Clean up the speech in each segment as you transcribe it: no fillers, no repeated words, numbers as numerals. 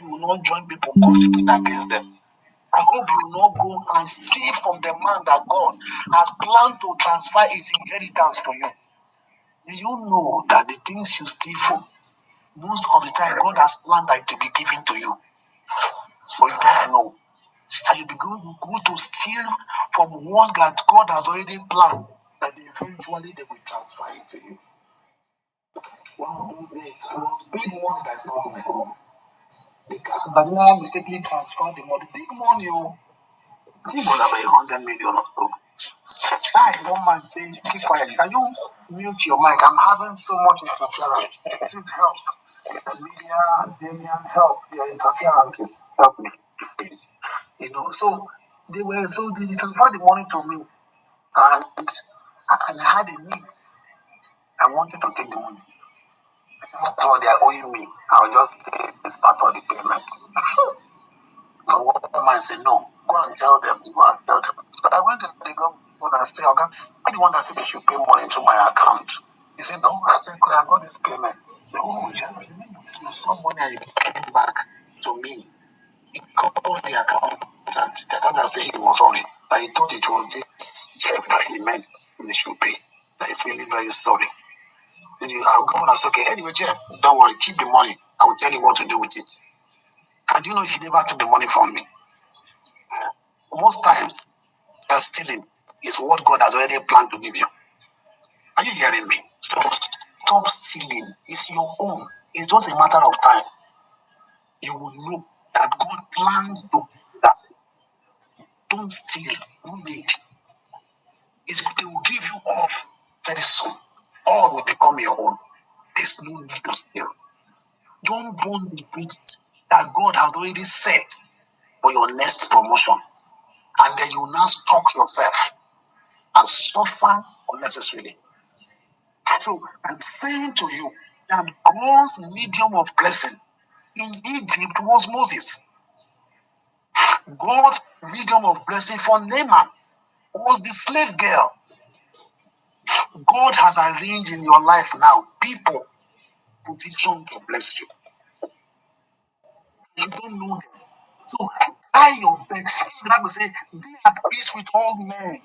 you will not join people gossiping against them. I hope you will not go and steal from the man that God has planned to transfer his inheritance to you. Do you know that the things you steal from, most of the time God has planned that to be given to you? But you don't know. And you begin to steal from one that God has already planned that eventually they will transfer it to you. One of those days, it was big money that's not going to come. But now mistakenly transfer the money. Big money, oh. Think about 100 million or so. Hi, one man saying, keep quiet. Can you mute your mic? I'm having so much interference. Please help. The media, Damian, help. Their interferences. Help me, please. You know, so they transferred the money to me, and I had a need. I wanted to take the money. So they are owing me. I'll just take this part of the payment. But one man said, no, go and tell them. So I went to the government and said, okay, I'm the one that said they should pay money into my account. He said, no. I said, could I got this payment? He said, oh, yeah, some money I came back to me. He called the accountant. The accountant said he was sorry. That he thought it was this check that he meant they should pay. That he's really very sorry. Our governor said, okay, anyway, Jeff, don't worry, keep the money. I will tell you what to do with it. And you know, he never took the money from me. Most times, stealing is what God has already planned to give you. Are you hearing me? So stop stealing. It's your own. It's just a matter of time. You will know that God planned to give you that. Don't steal. Don't need. They will give you all very soon. All will become your own. There's no need to steal. Don't burn the bridges that God has already set for your next promotion. And then you now stalk yourself and suffer unnecessarily. So I'm saying to you that God's medium of blessing in Egypt was Moses. God's medium of blessing for Naaman was the slave girl. God has arranged in your life now people positioned to bless you. You don't know them. So try your best. The Bible says, be at peace with all men.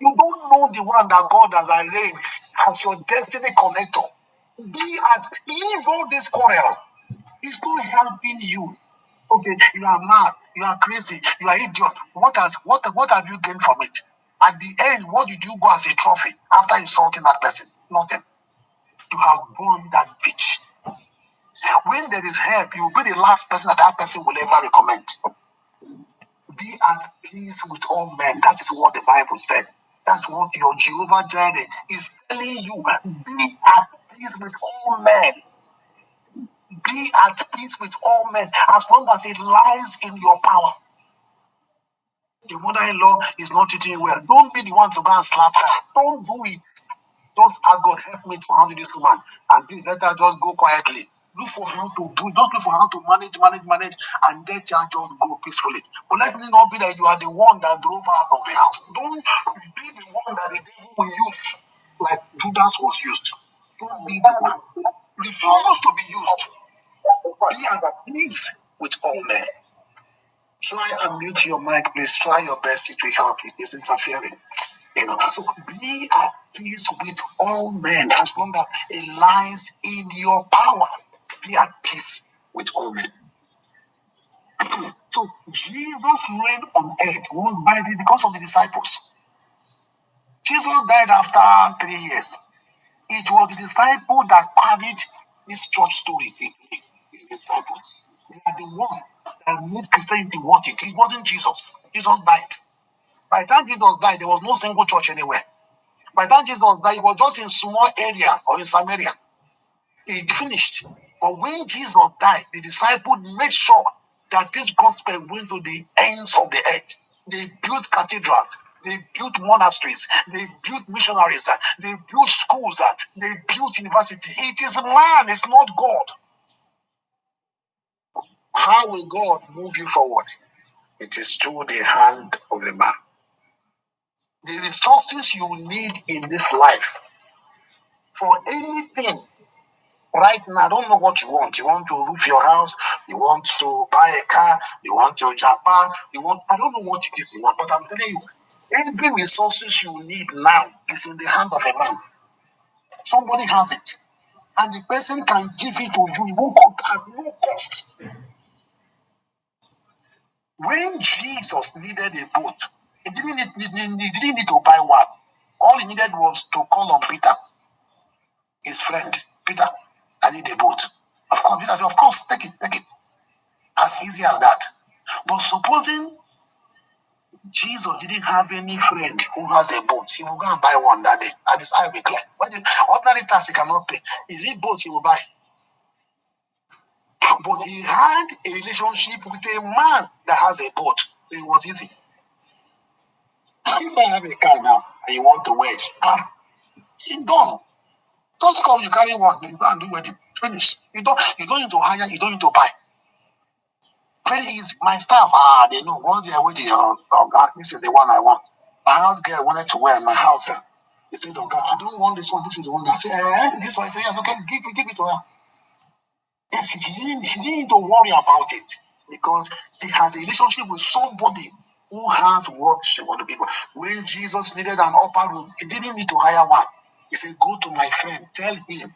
You don't know the one that God has arranged as your destiny connector. Leave all this quarrel. It's not helping you. Okay, you are mad, you are crazy, you are idiot. What have you gained from it? At the end, what did you go as a trophy after insulting that person? Nothing. You have won that bitch. When there is help, you will be the last person that person will ever recommend. Be at peace with all men. That is what the Bible said. That's what your Jehovah Jireh is telling you. Be at peace with all men. Be at peace with all men as long as it lies in your power. Your mother-in-law is not treating you well. Don't be the one to go and slap her. Don't do it. Just ask God, help me to handle this woman. And please let her just go quietly. Look for her to do, just look for her to manage, and let her just go peacefully. But let me not be that you are the one that drove her out of the house. Don't be the one that the devil will use, like Judas was used. Don't be the one. Refuse to be used. Be at peace with all men. Try and mute your mic, please. Try your best. It will help. It is interfering. So be at peace with all men as long as it lies in your power. Be at peace with all men. So Jesus' reign on earth was by because of the disciples. Jesus died after 3 years. It was the disciple that carried this church story. The disciples. They are the one that made Christianity what it. It wasn't Jesus. Jesus died. By the time Jesus died, there was no single church anywhere. By the time Jesus died, it was just in small area or in Samaria. It finished. But when Jesus died, the disciples made sure that this gospel went to the ends of the earth. They built cathedrals. They built monasteries. They built missionaries. They built schools. They built universities. It is man, it's not God. How will God move you forward? It is through the hand of the man. The resources you need in this life for anything Right now, I don't know what you want. You want to roof your house, you want to buy a car, you want to Japan, I don't know what it is you want, but I'm telling you, every resources you need now is in the hand of a man. Somebody has it. And the person can give it to you. It won't cost at no cost. When Jesus needed a boat, he didn't need to buy one. All he needed was to call on Peter, his friend. Peter, I need a boat. Of course, Peter said, of course, take it. As easy as that. But supposing Jesus didn't have any friend who has a boat, he will go and buy one that day. And his eye will be clear. When the ordinary tax he cannot pay, is it boat he will buy? But he had a relationship with a man that has a boat. So it was easy. If I have a car now and you want to wed, it's done. Just come, you carry one, you go and do wedding. Finish. You don't need to hire, you don't need to buy. Very easy. My staff, they know. Once they are waiting, God, this is the one I want. My house girl wanted to wear my house. They said, oh God, I don't want this one. This is the one. I said, this one. I said, yes, okay, give it to her. Yes, she didn't need to worry about it because she has a relationship with somebody who has what she wants to be. When Jesus needed an upper room, he didn't need to hire one. He said, go to my friend, tell him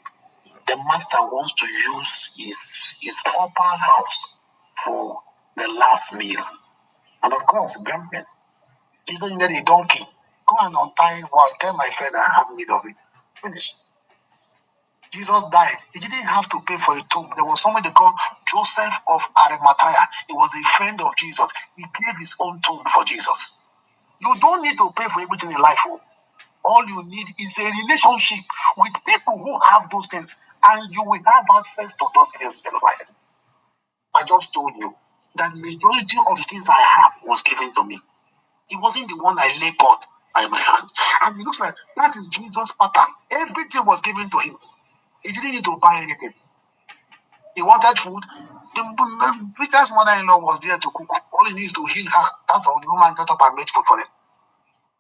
the master wants to use his upper house for the last meal. And of course, granted, Jesus needed a donkey. Go and untie one, tell my friend I have need of it. Finish. Jesus died. He didn't have to pay for a tomb. There was somebody called Joseph of Arimathea. He was a friend of Jesus. He gave his own tomb for Jesus. You don't need to pay for everything in life. All you need is a relationship with people who have those things, and you will have access to those things in life. I just told you that majority of the things I have was given to me. It wasn't the one I labored by my hands. And it looks like that is Jesus' pattern. Everything was given to him. He didn't need to buy anything. He wanted food. Peter's mother-in-law was there to cook. All he needs to heal her. That's how the woman got up and made food for him.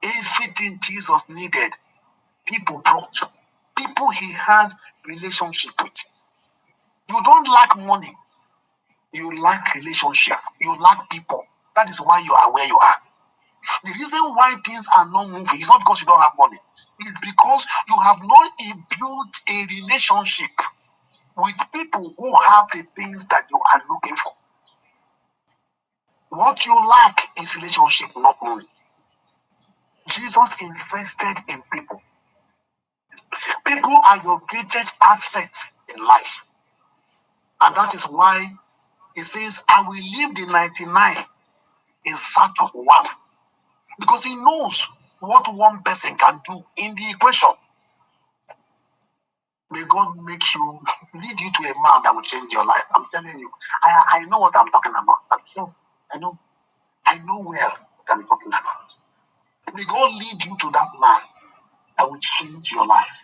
Everything Jesus needed, people brought. People he had relationship with. You don't lack money. You lack relationship. You lack people. That is why you are where you are. The reason why things are not moving is not because you don't have money. It's because you have not built a relationship with people who have the things that you are looking for. What you lack is relationship, not money. Jesus invested in people. People are your greatest asset in life. And that is why he says, I will leave the 99 in search of one. Because he knows what one person can do in the equation. May God make you, lead you to a man that will change your life. I'm telling you, I know what I'm talking about. I know well what I'm talking about. May God lead you to that man that will change your life.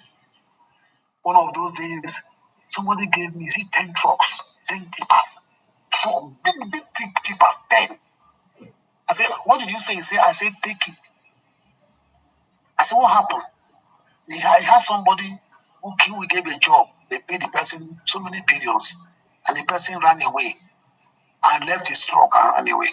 One of those days, somebody gave me, 10 trucks, 10 tippers. Big tippers, 10. I said, what did you say? I said, take it. I said, what happened? I had somebody who gave a job. They paid the person so many billions, and the person ran away and left his truck and ran away.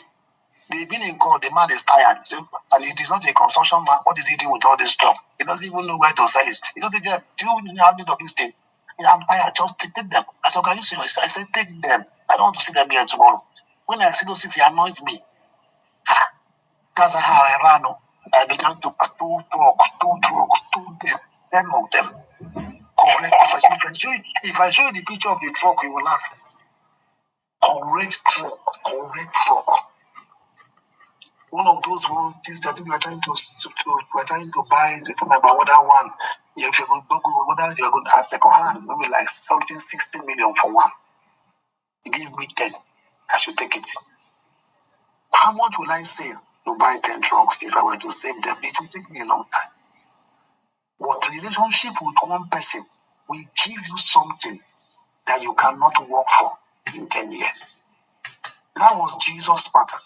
They've been in court. The man is tired, and he's not a construction man. What is he doing with all this stuff? He doesn't even know where to sell it. He doesn't do you have need of this thing? I'm tired. Just take them. I said, can you see? I said, take them. I don't want to see them here tomorrow. When I see those things, it annoys me. That's how I ran. I began to put two trucks, 10 of them. Correct. If I show you the picture of the truck, you will laugh. Correct truck. One of those ones, things that we are trying to buy, the thing about other one. If you're going to go, whether you're going to have second hand, maybe like something 60 million for one. You give me 10, I should take it. How much will I save to buy 10 trucks if I were to save them? It will take me a long time. But relationship with one person will give you something that you cannot work for in 10 years. That was Jesus' pattern.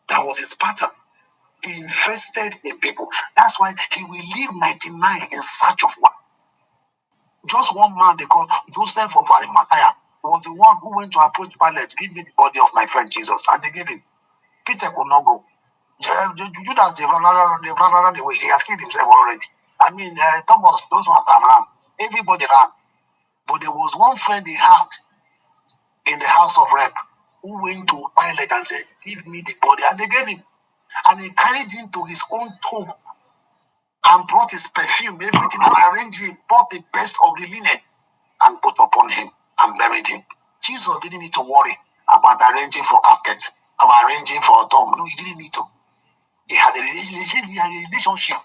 That was his pattern. He invested in people. That's why he will leave 99 in search of one. Just one man they call Joseph of Arimathea was the one who went to approach Pilate, give me the body of my friend Jesus, and they gave him. Peter could not go. Judas, they ran away. He has killed himself already. I mean, Thomas, those ones that ran. Everybody ran. But there was one friend he had in the house of Rep who went to Pilate and said, give me the body. And they gave him. And he carried him to his own tomb and brought his perfume, everything, and arranged him, bought the best of the linen and put upon him and buried him. Jesus didn't need to worry about arranging for caskets, about arranging for a tomb. No, he didn't need to. He had a relationship.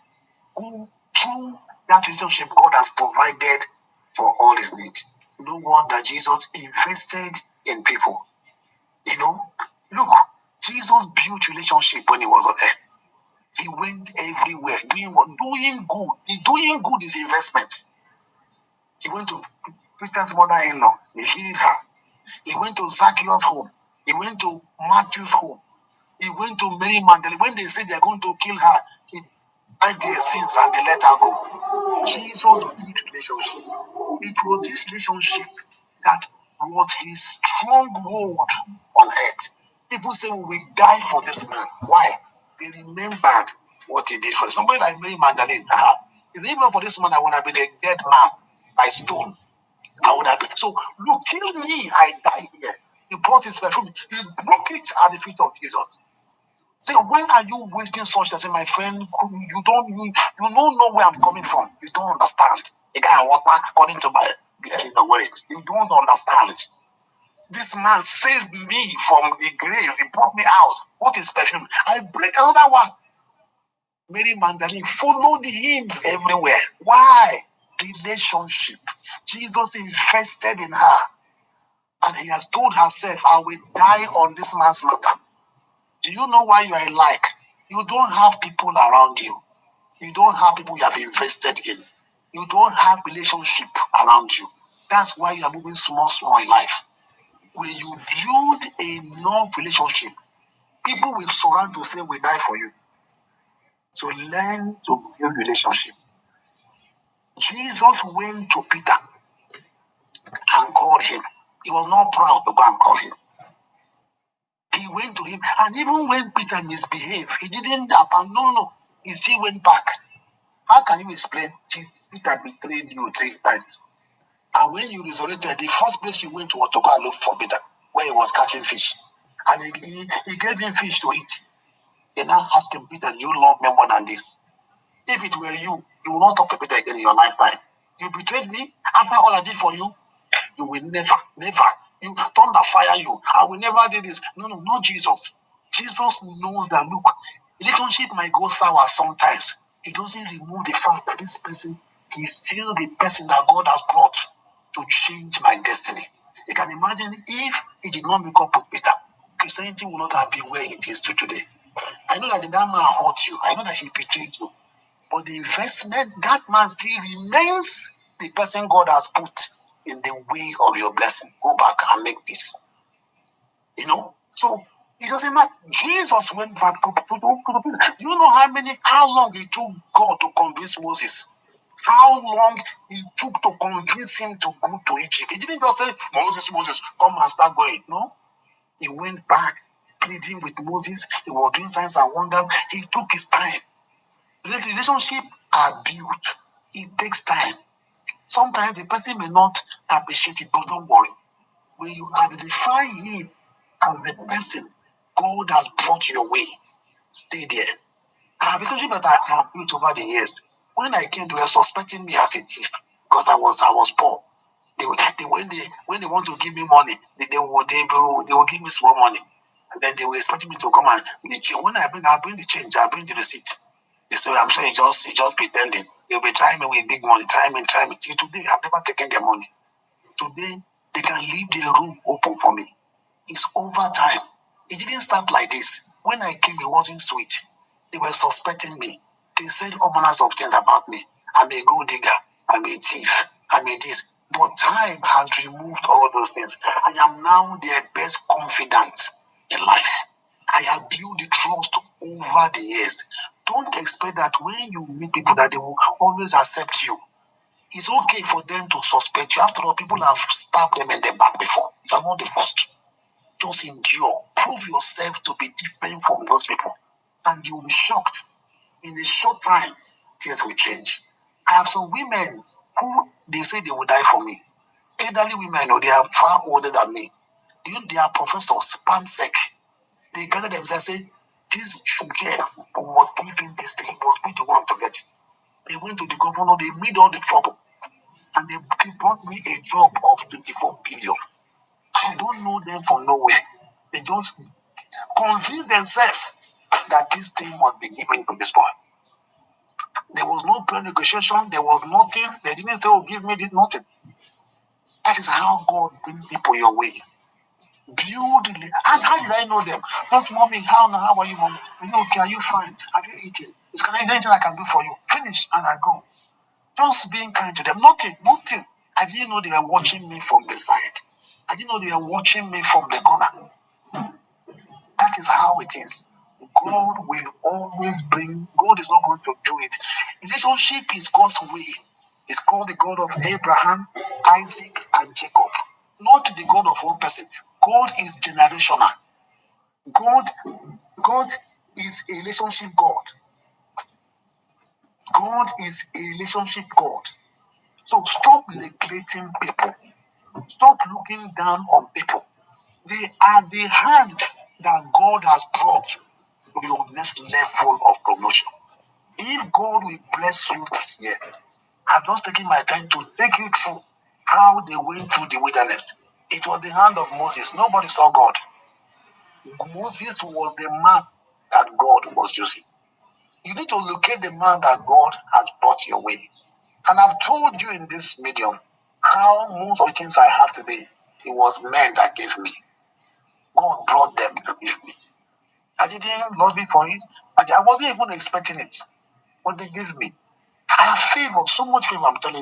Through that relationship, God has provided for all his needs. No wonder Jesus invested in people. You know, look, Jesus built relationship when he was on earth. He went everywhere doing what? Doing good. Doing good is investment. He went to Peter's mother-in-law. He healed her. He went to Zacchaeus' home. He went to Matthew's home. He went to Mary Magdalene. When they said they're going to kill her, he died their sins and they let her go. Jesus built relationship. It was this relationship that was his stronghold on earth. People say, we will die for this man. Why? They remembered what he did for them. Somebody like Mary Magdalene. If even for this man, I would have been a dead man by stone. I would have been. So, look, kill me, I die here. He brought his perfume. He broke it at the feet of Jesus. Say, when are you wasting such that, say, my friend, you don't know where I'm coming from. You don't understand. The guy water according to my words. You don't understand. This man saved me from the grave. He brought me out. What is perfume? I break another one. Mary Magdalene followed him everywhere. Why? Relationship. Jesus invested in her. And he has told herself, I will die on this man's matter. Do you know why you are like? You don't have people around you. You don't have people you have invested in. You don't have relationship around you. That's why you are moving small in life. When you build enough relationship, people will surround to say, we die for you. So learn to build relationship. Jesus went to Peter and called him. He was not proud to go and call him. He went to him, and even when Peter misbehaved, he didn't abandon. No. He still went back. How can you explain? Peter betrayed you 3 times. And when you resurrected, the first place you went to was to go and look for Peter, where he was catching fish. And he gave him fish to eat. He now asked him, Peter, do you love me more than this? If it were you will not talk to Peter again in your lifetime. You betrayed me after all I did for you. You will never. You thunder fire you. I will never do this. No, not Jesus. Jesus knows that, look, relationship might go sour sometimes. It doesn't remove the fact that this person is still the person that God has brought to change my destiny. You can imagine if he did not make up with Peter, Christianity will not have been where it is today. I know that man hurt you. I know that he betrayed you. But the investment, that man still remains the person God has put in the way of your blessing. Go back and make peace. So it doesn't matter. Jesus went back to the people. Do you know how long it took God to convince Moses? How long it took to convince him to go to Egypt? He didn't just say, Moses, come and start going. No. He went back, pleading with Moses. He was doing signs and wonders. He took his time. Relationships are built. It takes time. Sometimes the person may not appreciate it, but don't worry. When you identify him as the person God has brought your way, stay there. I have a relationship that I have built over the years. When I came, they were suspecting me as a thief because I was poor. When they want to give me money, they will give me small money, and then they were expecting me to come and when I bring the change, I bring the receipt. They say, I'm sure you just pretending. They'll be trying me with big money, trying me. Till today, I've never taken their money. Today, they can leave their room open for me. It's over time. It didn't start like this. When I came, it wasn't sweet. They were suspecting me. They said all manners of things about me. I'm a gold digger. I'm a thief. I'm a this. But time has removed all those things. I am now their best confidant in life. I have built the trust over the years. Don't expect that when you meet people that they will always accept you. It's okay for them to suspect you. After all, people have stabbed them in the back before. You are not the first. Just endure. Prove yourself to be different from those people. And you'll be shocked. In a short time, things will change. I have some women who they say they will die for me. Elderly women, or they are far older than me. They are professors, PAMSEC. They gather themselves and say, this Shujer must give him this thing, he must be the one to get it. They went to the governor, they made all the trouble. And they brought me a job of 24 billion. I don't know them from nowhere. They just convinced themselves that this thing must be given to this boy. There was no pre-negotiation, there was nothing. They didn't say, oh, give me this, nothing. That is how God brings people your way. Build and how did I know them? Just mommy, how are you, mommy? Are you okay? Are you fine? Have you eaten? Is there anything I can do for you? Finish and I go. Just being kind to them. Nothing. I didn't know they were watching me from the side. I didn't know they were watching me from the corner. That is how it is. God will always bring, God is not going to do it. Relationship is God's way. It's called the God of Abraham, Isaac, and Jacob. Not the God of one person. God is generational. God is a relationship God. God is a relationship God. So stop neglecting people. Stop looking down on people. They are the hand that God has brought to your next level of promotion. If God will bless you this year, I've just taken my time to take you through how they went through the wilderness. It was the hand of Moses. Nobody saw God. Moses was the man that God was using. You need to locate the man that God has brought your way. And I've told you in this medium how most of the things I have today, it was men that gave me. God brought them to give me. I didn't love it for it. I wasn't even expecting it. But they gave me. I have favor, so much favor, I'm telling you.